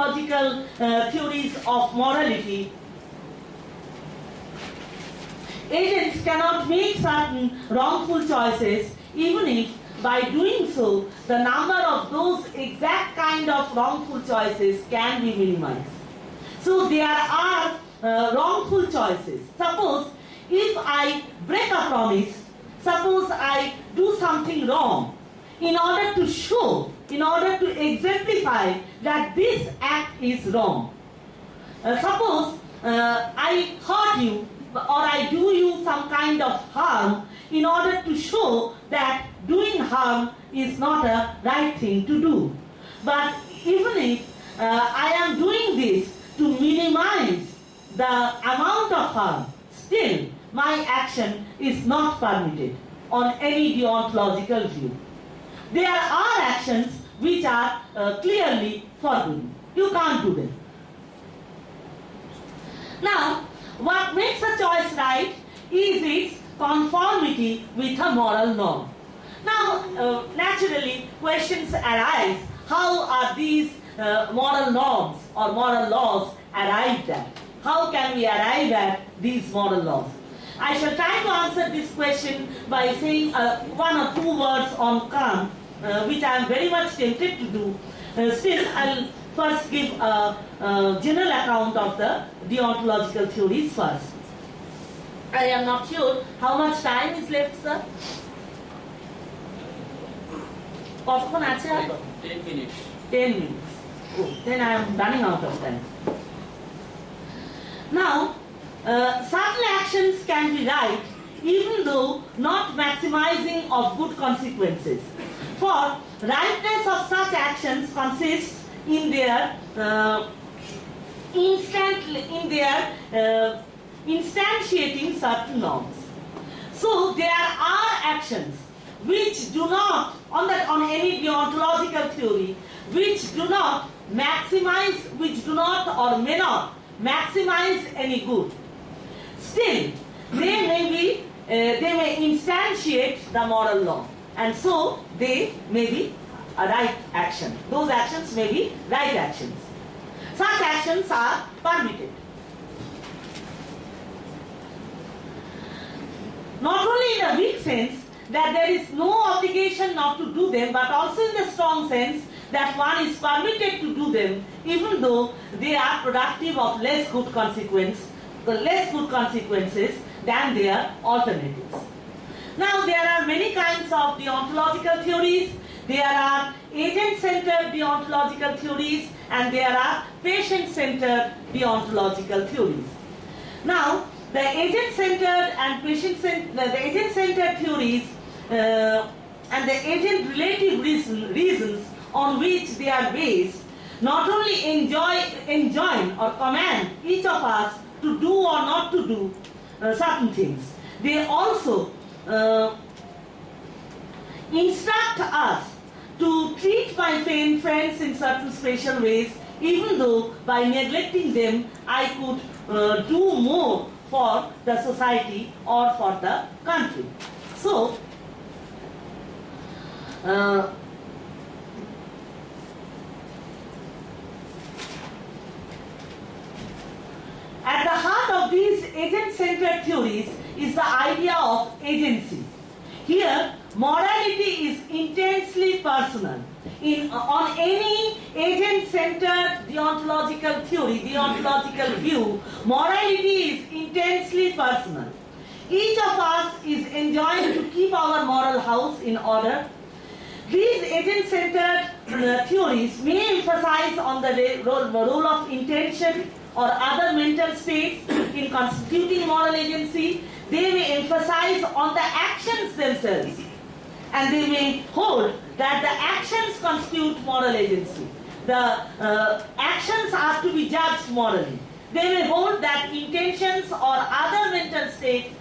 deontological theories of morality, agents cannot make certain wrongful choices, even if by doing so, the number of those exact kind of wrongful choices can be minimized. So there are wrongful choices. Suppose if I break a promise, suppose I do something wrong, in order to show, in order to exemplify that this act is wrong. Suppose I hurt you or I do you some kind of harm, in order to show that doing harm is not a right thing to do. But even if I am doing this to minimize the amount of harm, still my action is not permitted on any deontological view. There are actions which are clearly forbidden. You can't do them. Now, what makes a choice right is its conformity with a moral norm. Now, naturally, questions arise. How are these moral norms or moral laws arrived at? How can we arrive at these moral laws? I shall try to answer this question by saying one or two words on Kant, which I am very much tempted to do. Still, I'll first give a general account of the deontological theories first. I am not sure how much time is left, sir. 10 minutes. 10 minutes. Oh, then I am running out of time. Now, certain actions can be right even though not maximizing of good consequences. For rightness of such actions consists in their instantiating certain norms. So there are actions which do not, on any deontological theory, which do not maximize, which do not or may not maximize any good. Still, they may instantiate the moral law, and so they may be a right action. Those actions may be right actions. Such actions are permitted. Not only in a weak sense that there is no obligation not to do them, but also in the strong sense that one is permitted to do them even though they are productive of less good consequences than their alternatives. Now, there are many kinds of deontological theories. There are agent-centered deontological theories and there are patient-centered deontological theories. Now, the agent-centered and the agent-centered theories and the agent-relative reasons on which they are based not only enjoin or command each of us to do or not to do certain things, they also instruct us to treat my friends in certain special ways, even though by neglecting them I could do more for the society or for the country. So, at the heart of these agent-centered theories is the idea of agency. Here, morality is intensely personal. On any agent-centered deontological theory, deontological view, morality is intensely personal. Each of us is enjoined to keep our moral house in order. These agent-centered theories may emphasize on the role of intention or other mental states in constituting moral agency. They may emphasize on the actions themselves, and they may hold that the actions constitute moral agency. The actions are to be judged morally. They may hold that intentions or other mental states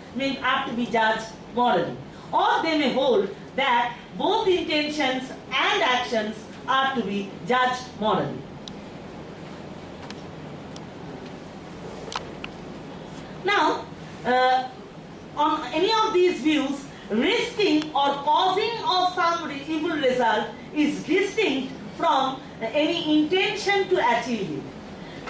are to be judged morally. Or they may hold that both intentions and actions are to be judged morally. Now, on any of these views, risking or causing of some evil result is distinct from any intention to achieve it.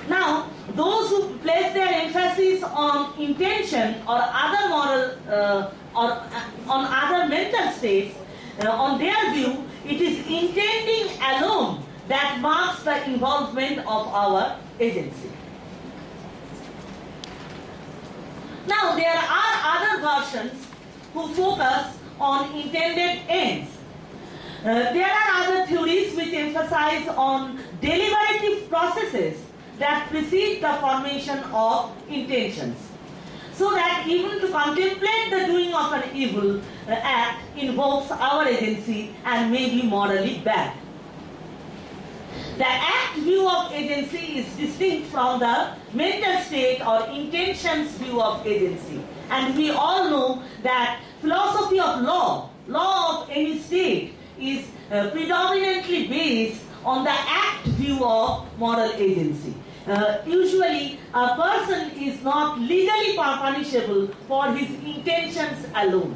Now, those who place their emphasis on intention or other moral or on other mental states, on their view, it is intending alone that marks the involvement of our agency. Now, there are other versions who focus on intended ends. There are other theories which emphasize on deliberative processes that precede the formation of intentions, so that even to contemplate the doing of an evil act invokes our agency and may be morally bad. The act view of agency is distinct from the mental state or intentions view of agency. And we all know that philosophy of law of any state is predominantly based on the act view of moral agency. Usually, a person is not legally punishable for his intentions alone.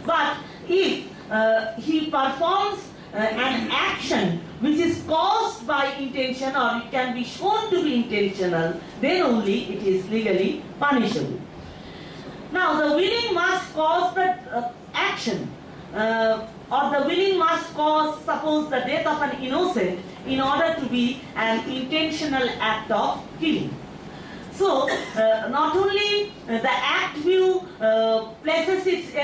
But if he performs an action which is caused by intention, or it can be shown to be intentional, then only it is legally punishable. Now, the willing must cause the action, or the willing must cause, suppose, the death of an innocent in order to be an intentional act of killing. So, not only the act view places its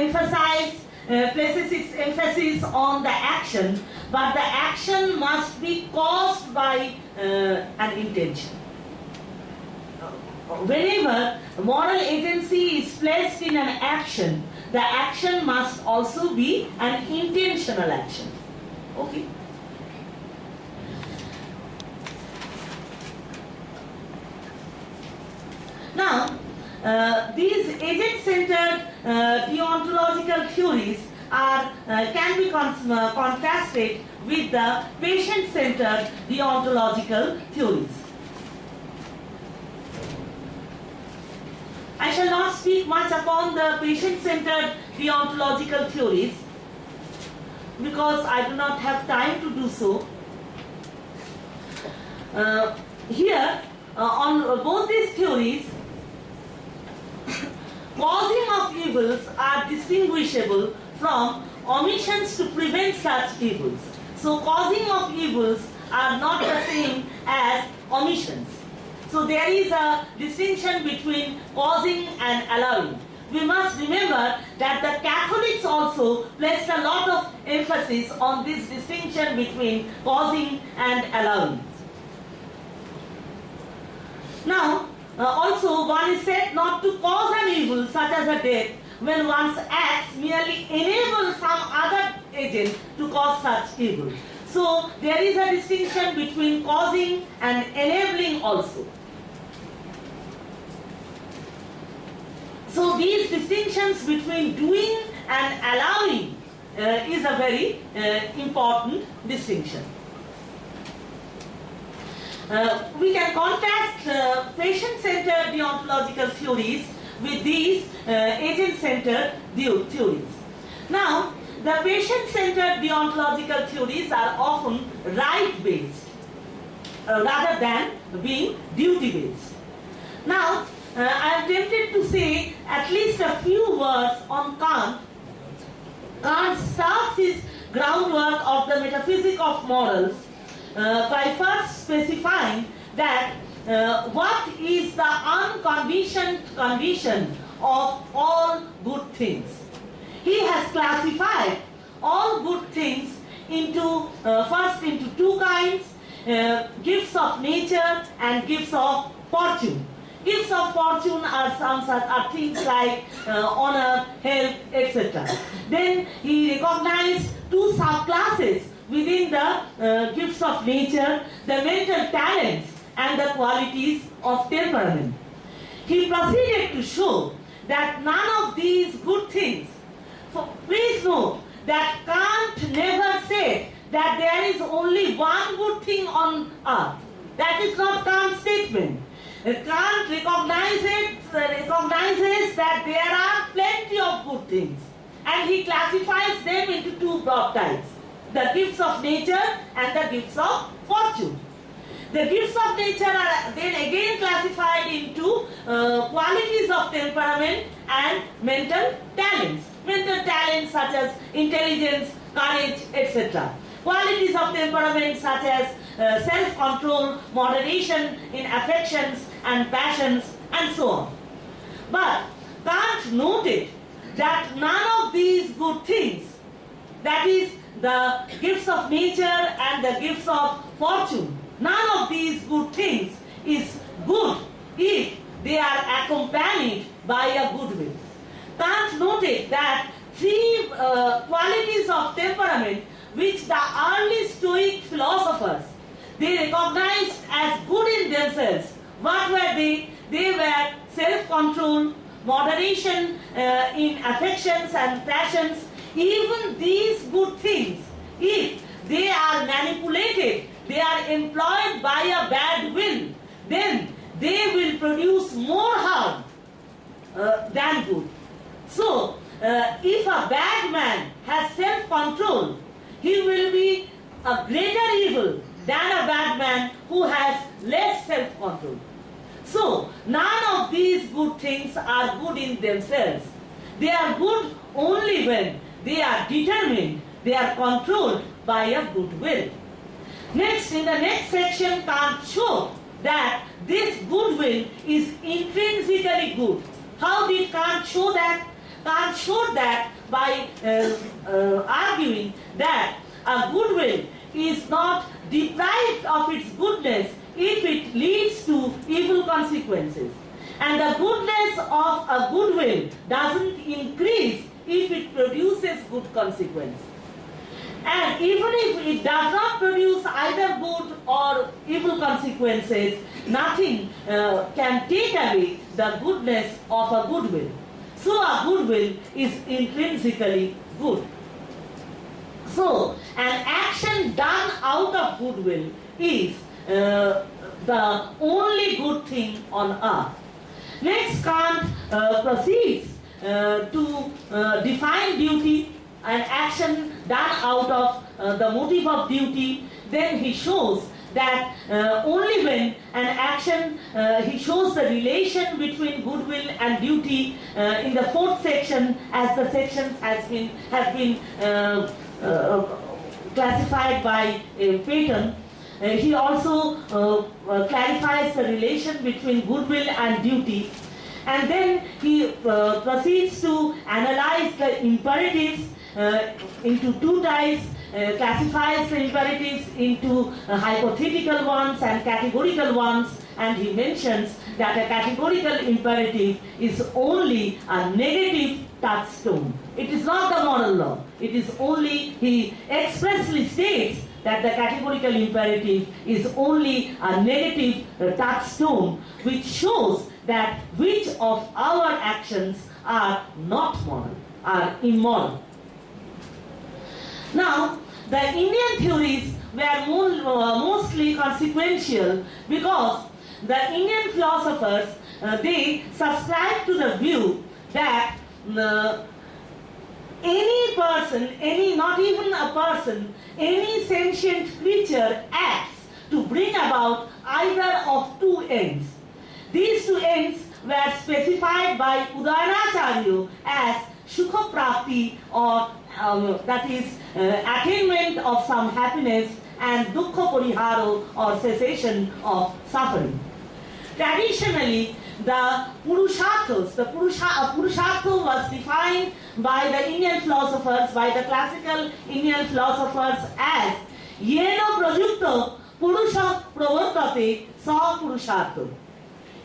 emphasis on the action, but the action must be caused by an intention. Whenever moral agency is placed in an action, the action must also be an intentional action. Okay? Now, these agent-centered deontological theories can be contrasted with the patient-centered deontological theories. I shall not speak much upon the patient-centered deontological theories because I do not have time to do so. Here, on both these theories, causing of evils are distinguishable from omissions to prevent such evils. So causing of evils are not the same as omissions. So there is a distinction between causing and allowing. We must remember that the Catholics also placed a lot of emphasis on this distinction between causing and allowing. Now, also one is said not to cause an evil such as a death when one's acts merely enable some other agent to cause such evil. So there is a distinction between causing and enabling also. So these distinctions between doing and allowing is a very important distinction. We can contrast patient-centered deontological theories with these agent-centered theories. Now, the patient-centered deontological theories are often right-based rather than being duty-based. Now, I am tempted to say at least a few words on Kant. Kant starts his groundwork of the metaphysics of morals by first specifying that what is the unconditioned condition of all good things. He has classified all good things into first into two kinds, gifts of nature and gifts of fortune. Gifts of fortune are things like honor, health, etc. Then he recognized two subclasses within the gifts of nature, the mental talents and the qualities of temperament. He proceeded to show that none of these good things, please note that Kant never said that there is only one good thing on earth. That is not Kant's statement. Kant recognizes that there are plenty of good things, and he classifies them into two broad types, the gifts of nature and the gifts of fortune. The gifts of nature are then again classified into qualities of temperament and mental talents. Mental talents such as intelligence, courage, etc. Qualities of temperament such as self-control, moderation in affections and passions, and so on. But Kant noted that none of these good things, that is the gifts of nature and the gifts of fortune, none of these good things is good if they are accompanied by a good will. Kant noted that three qualities of temperament which the early Stoic philosophers, they recognized as good in themselves. What were they? They were self-control, moderation in affections and passions. Even these good things, if they are manipulated, they are employed by a bad will, then they will produce more harm than good. So, if a bad man has self-control, he will be a greater evil than a bad man who has less self-control. So, none of these good things are good in themselves. They are good only when they are determined, they are controlled by a good will. Next, in the next section, Kant showed that this good will is intrinsically good. How did Kant show that? Kant showed that by arguing that a good will is not deprived of its goodness if it leads to evil consequences. And the goodness of a good will doesn't increase if it produces good consequence. And even if it does not produce either good or evil consequences, nothing can take away the goodness of a good will. So a good will is intrinsically good. So an action done out of goodwill is the only good thing on earth. Next, Kant proceeds to define duty, an action done out of the motive of duty. Then he shows that only when an action, he shows the relation between goodwill and duty in the fourth section, as the sections have been classified by Paton. He also clarifies the relation between goodwill and duty. And then he proceeds to analyze the imperatives into two types, classifies the imperatives into hypothetical ones and categorical ones, and he mentions that a categorical imperative is only a negative touchstone. It is not the moral law. It is only, he expressly states that the categorical imperative is only a negative touchstone, which shows that which of our actions are not moral, are immoral. Now, the Indian theories were mostly consequential because the Indian philosophers, they subscribe to the view that any person, not even a person, any sentient creature acts to bring about either of two ends. These two ends were specified by Udayanacharya as Sukha Prapti, or that is attainment of some happiness, and Dukkha Pariharo, or cessation of suffering. Traditionally, the Purusharthas, Purushartha was defined by the Indian philosophers, by the classical Indian philosophers, as Yena Prajukta Purusha Pravartate Sa Purushartha.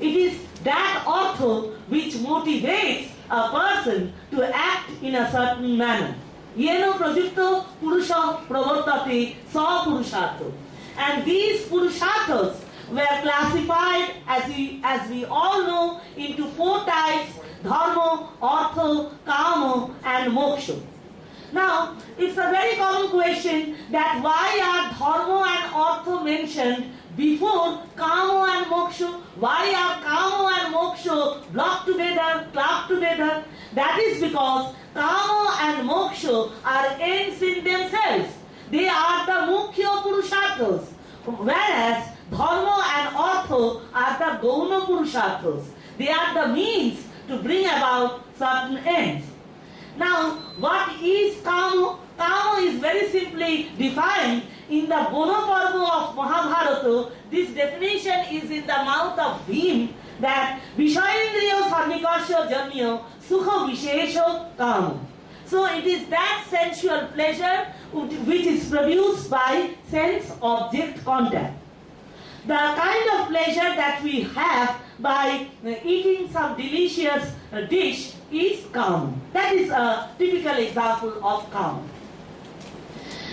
It is that artha which motivates a person to act in a certain manner. Yena Prajukta Purusha Pravartate Sa Purushartha. And these Purusharthas were classified, as we all know, into four types: dharma, artha, kama, and moksha. Now, it's a very common question that why are dharma and artha mentioned before kama and moksha? Why are kama and moksha blocked together, clubbed together? That is because kama and moksha are ends in themselves. They are the mukhya purusharthas. whereas dharma and artha are the gauna purusharthas. They are the means to bring about certain ends. Now, what is kama? Kama is very simply defined in the Bono Parva of Mahabharata. This definition is in the mouth of Bhim, that Vishayendriya Sarnikasya Janyo Sukha Vishesha Kama. So it is that sensual pleasure which is produced by sense-object contact. The kind of pleasure that we have by eating some delicious dish is kama. That is a typical example of kama.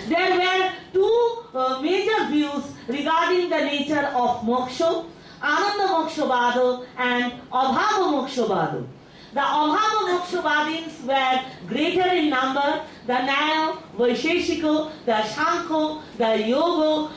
There were two major views regarding the nature of moksha, Ananda Mokshvada and Abhava Mokshvada. The Abhava Mokshvadins were greater in number, the Nyaya, Vaisheshika, the Shankha, the Yoga,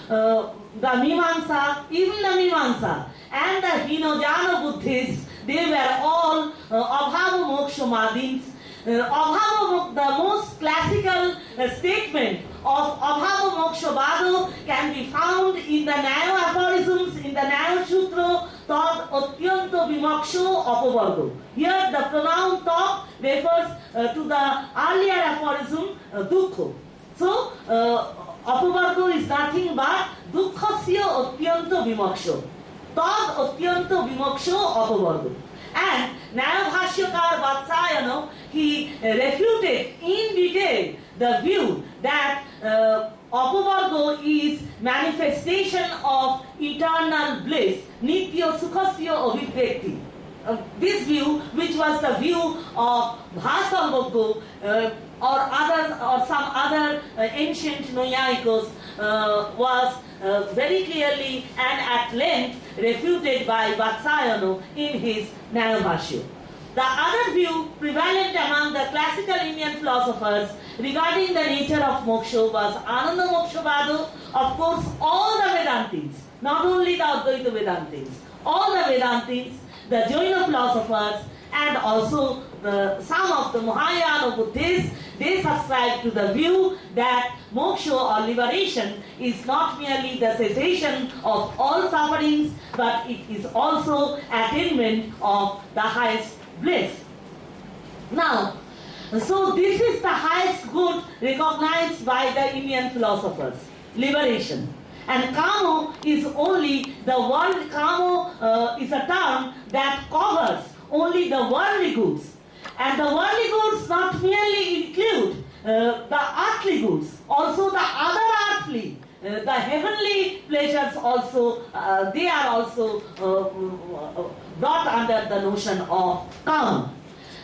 the Mimamsa, even the Mimamsa, and the Hinojana Buddhists, they were all Abhava Mokshvadins. The most classical statement of Abhava Mokshvada can be found in the Nyaya aphorisms, in the Nyaya Sutra, Tad Atyanto Vimaksho Apavargo. Here the pronoun Tad refers to the earlier aphorism Dukkha. So, Apavargo is nothing but Dukkhasya Atyanto Vimaksho. Tad Atyanto Vimaksho Apavargo. And Nyaya Bhashyakar Vatsayana, he refuted in detail the view that Apavargo is manifestation of eternal bliss, Nitya Sukhasya Abhivekti. This view, which was the view of Bhasamoggo or others, or some other ancient Nayayikas, was very clearly and at length refuted by Vatsayana in his Nyaya Bhashya. The other view prevalent among the classical Indian philosophers regarding the nature of moksha was Ananda Mokshvada. Of course, all the Vedantins, not only the Advaita Vedantins, all the Vedantins, the Jaina philosophers, and also some of the Mahayana Buddhists, they subscribe to the view that moksha or liberation is not merely the cessation of all sufferings, but it is also attainment of the highest bliss. Now, so this is the highest good recognized by the Indian philosophers, liberation. And kama is only the world, kama is a term that covers only the worldly goods. And the worldly goods not merely include the earthly goods, also the other earthly, the heavenly pleasures also, they are also brought under the notion of kama.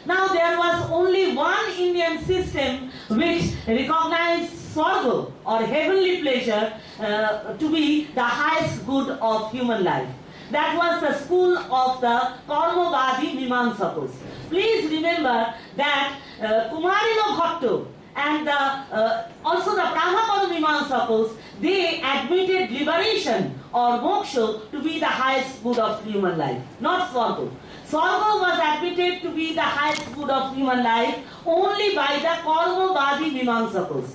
Now there was only one Indian system which recognized Swarga or heavenly pleasure to be the highest good of human life. That was the school of the Karmavadi Mimamsakas. Please remember that Kumarila Bhattu and also the Brahmapad Mimamsakas, they admitted liberation or moksha to be the highest good of human life, not Swarga. Swarga was admitted to be the highest good of human life only by the Karmavadi Mimamsakas,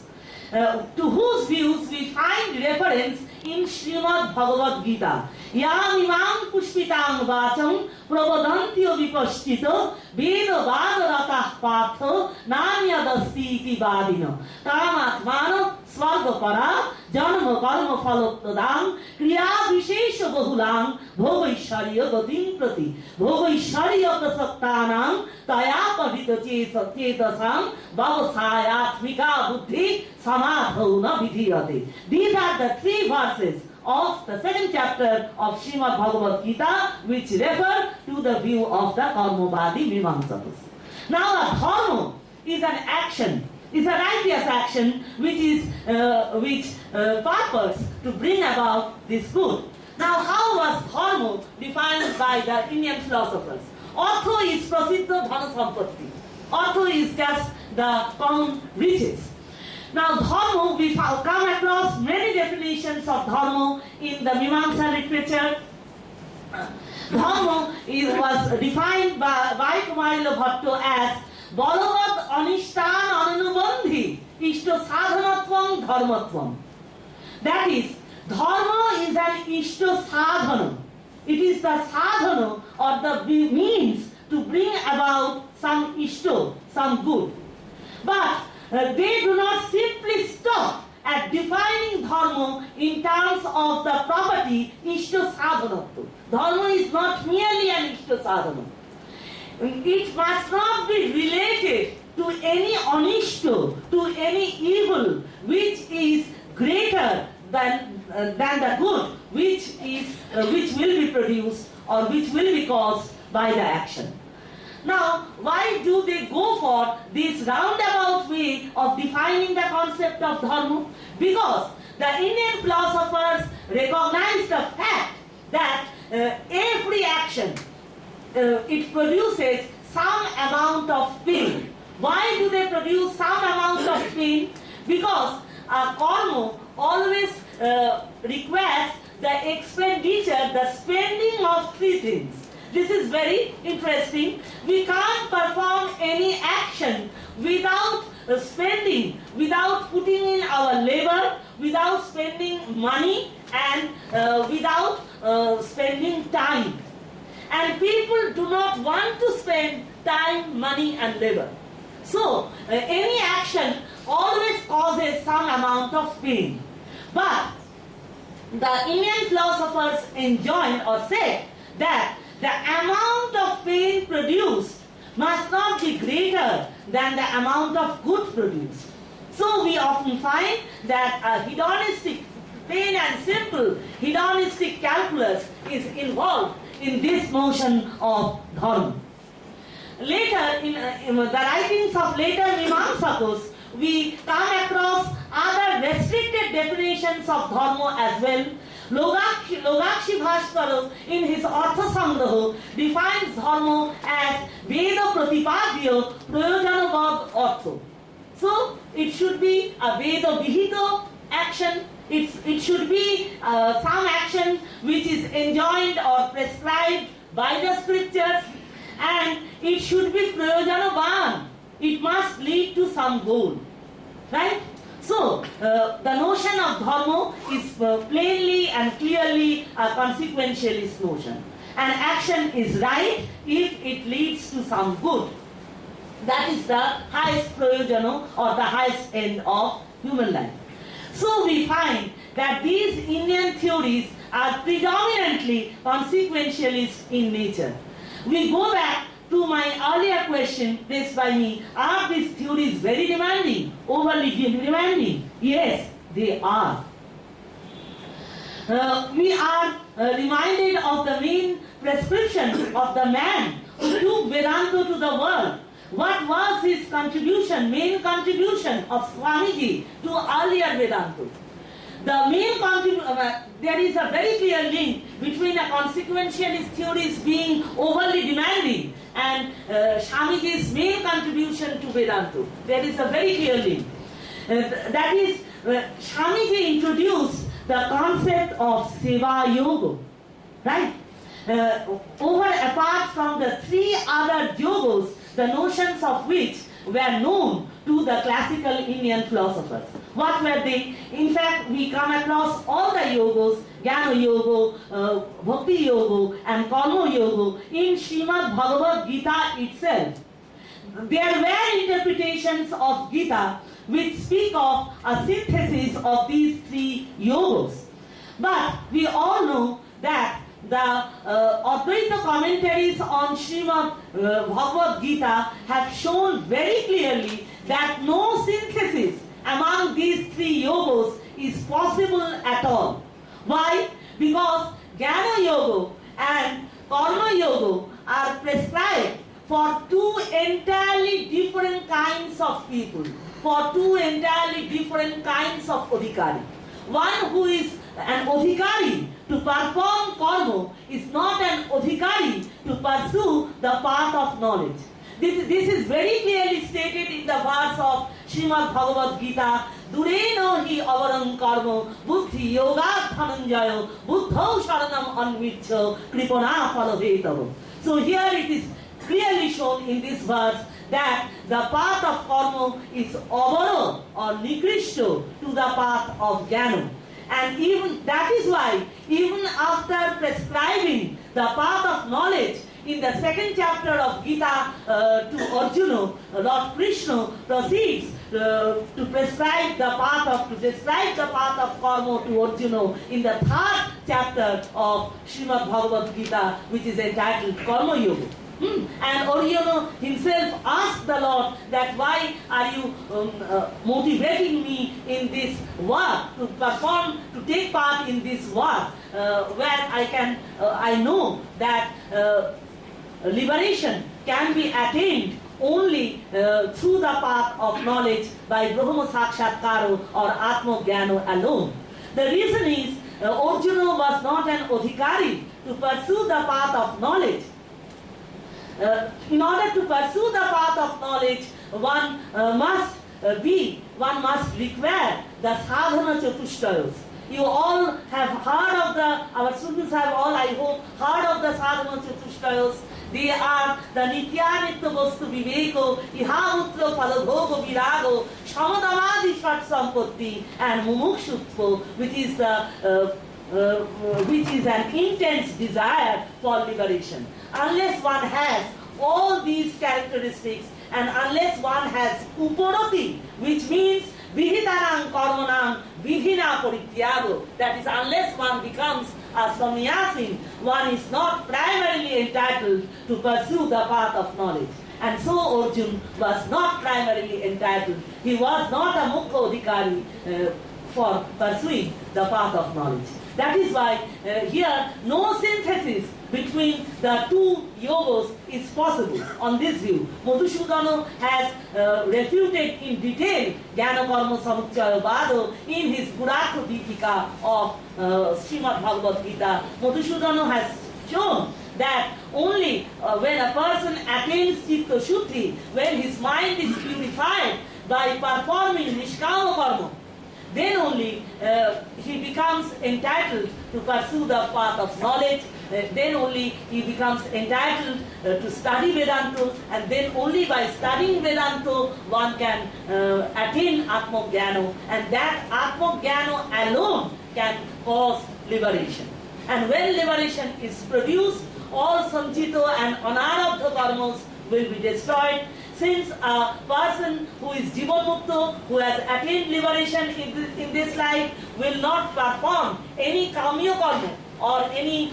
to whose views we find reference in Srimad Bhagavad Gita. Yam imam pushpitang vacham prabodhantyo vipashtito veda vadarata partho nanyadasti iti vadino kamatmano swarga para janma karma phalotadam kriya vishesha bahulam bhogaishariya gatim prati bhogaishariya prasaktanam taya padita chetasam bhavasayatmika buddhi samadhauna vidhiyate. These are the three verses of the second chapter of Srimad Bhagavad Gita which refer to the view of the Karmavadi Mimamsakas. Now a dharma is an action, is a righteous action which purpose to bring about this good. Now how was dharma defined by the Indian philosophers? Artha is prasiddha dhana sampatti. Artha is just the common riches. Now dharma, we come across many definitions of dharma in the Mimamsa literature. Dharma was defined by Kumarila Bhattu as Balavad Anishtan Ananubandhi Ishto Sadhanatvam Dharmatvam. That is, Dharma is an ishta sadhana. It is the sadhana or the means to bring about some ishta, some good. But they do not simply stop at defining dharma in terms of the property ishta sadhana. Dharma is not merely an ishta sadhana. It must not be related to any anishta, to any evil which is greater than the good which will be produced or which will be caused by the action. Now, why do they go for this roundabout way of defining the concept of dharma? Because the Indian philosophers recognize the fact that every action it produces some amount of pain. Why do they produce some amount of pain? Because karma always requires the expenditure, the spending of three things. This is very interesting. We can't perform any action without spending, without putting in our labor, without spending money, and without spending time. And people do not want to spend time, money, and labor. So, any action always causes some amount of pain. But the Indian philosophers enjoined or said that the amount of pain produced must not be greater than the amount of good produced. So we often find that a hedonistic, plain and simple hedonistic calculus is involved in this notion of dharma. Later, in the writings of later Mimamsakas, we come across other restricted definitions of dharma as well. Logakshi Bhaskara in his Arthasangraha defines dharma as Veda Pratipadya Prayojanabad Artha. So it should be a Veda Vihita action. It should be some action which is enjoined or prescribed by the scriptures, and it should be Prayojanaban. It must lead to some goal, right? So, the notion of dharma is plainly and clearly a consequentialist notion. An action is right if it leads to some good. That is the highest prayojana or the highest end of human life. So we find that these Indian theories are predominantly consequentialist in nature. We go back to my earlier question placed by me, are these theories very demanding, overly demanding? Yes, they are. We are reminded of the main prescription of the man who took Vedanta to the world. What was his contribution, main contribution of Swamiji to earlier Vedanta? The main there is a very clear link between a consequentialist theories being overly demanding and Swamiji's main contribution to Vedanta. There is a very clear link. That is, Swamiji introduced the concept of Seva Yoga, right? Apart from the three other yogas, the notions of which were known to the classical Indian philosophers. What were they? In fact, we come across all the yogas, Jnana Yoga, Bhakti Yoga, and Karma Yoga in Srimad Bhagavad Gita itself. There were interpretations of Gita which speak of a synthesis of these three yogas. But we all know that the Advaita commentaries on Srimad Bhagavad Gita have shown very clearly that no synthesis among these three yogas is possible at all. Why? Because Jnana Yoga and Karma Yoga are prescribed for two entirely different kinds of people, for two entirely different kinds of adhikari. One who is an adhikari to perform karma is not an adhikari to pursue the path of knowledge. This is very clearly stated in the verse of Srimad Bhagavad Gita, Durena hi avaram karma buddhi yoga dhananjaya buddhau sharanam anvichya kripana phalavetavam. So here it is clearly shown in this verse that the path of karma is avara or nikrishta to the path of jnana. And even that is why, even after prescribing the path of knowledge, in the second chapter of Gita to Arjuna, Lord Krishna proceeds to describe the path of karma to Arjuna in the third chapter of Srimad Bhagavad Gita, which is entitled Karma Yoga. And Arjuna himself asked the Lord that why are you motivating me in this work, to take part in this work, where I know that liberation can be attained only through the path of knowledge by Brahma Sakshatkara or Atma Jnana alone. The reason is Arjuna was not an adhikari to pursue the path of knowledge. In order to pursue the path of knowledge, one must require the sadhana chatushtrayas. You all have heard of our students have all, I hope, heard of the sadhana chatushtrayas. They are the nityanitya vastu viveko, ihamutra phalabhoga virago, shamadamadi shat sampatti, and mumukshutva, which is an intense desire for liberation. Unless one has all these characteristics, and unless one has uparati, which means vihitanam karmanam vidhina parityago, that is, unless one becomes a sannyasin, one is not primarily entitled to pursue the path of knowledge. And so Arjuna was not primarily entitled. He was not a mukha adhikari for pursuing the path of knowledge. That is why here no synthesis between the two yogas is possible on this view. Madhusudana has refuted in detail Jnana Karma Samuchaya Vada in his Gurartha Deepika of Srimad Bhagavad Gita. Madhusudana has shown that only when a person attains Chitta Shuddhi, when his mind is purified by performing Nishkama Karma, then only he becomes entitled to pursue the path of knowledge, then only he becomes entitled to study Vedanta, and then only by studying Vedanta one can attain Atma Jnana, and that Atma Jnana alone can cause liberation. And when liberation is produced, all sanchita and anarabdha karmas will be destroyed. Since a person who is jivanmukta, who has attained liberation in this life, will not perform any kamya karma or any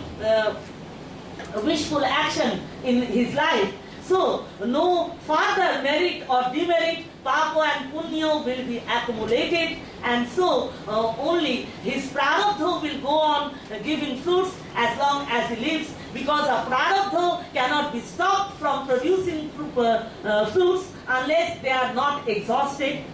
wishful action in his life, so no further merit or demerit, papa and punya will be accumulated, and so only his prarabdha will go on giving fruits as long as he lives, because a prarabdha cannot be stopped from producing fruits unless they are not exhausted.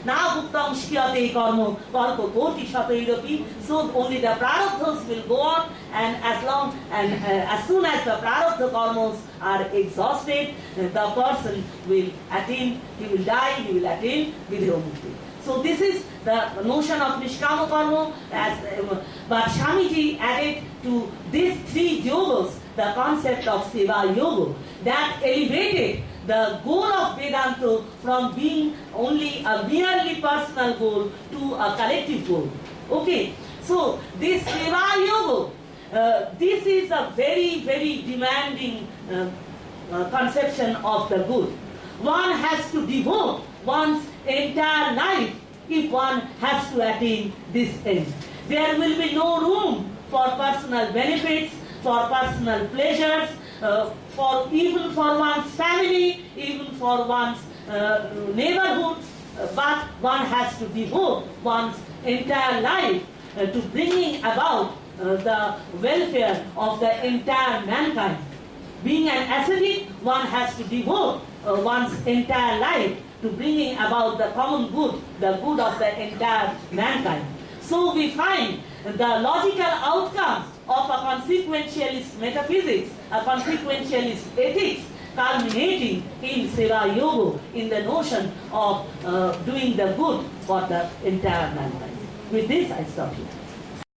Na bhuktam shkiyate karma karko koti shatairapi. So only the prarabdhas will go on, and as soon as the prarabdha karmas are exhausted, the person will attain, he will die, he will attain vidya mukti. So this is the notion of Nishkama Karma, but Swamiji added to these three yogas the concept of Seva Yoga, that elevated the goal of Vedanta from being only a merely personal goal to a collective goal. Okay, so this Seva Yoga, this is a very, very demanding conception of the good. One has to devote one's entire life if one has to attain this end. There will be no room for personal benefits, for personal pleasures, even for one's family, even for one's neighborhood, but one has to devote one's entire life to bringing about the welfare of the entire mankind. Being an ascetic, one has to devote one's entire life to bringing about the common good, the good of the entire mankind. So we find the logical outcomes of a consequentialist metaphysics, a consequentialist ethics, culminating in Seva Yoga, in the notion of doing the good for the entire mankind. With this, I stop here.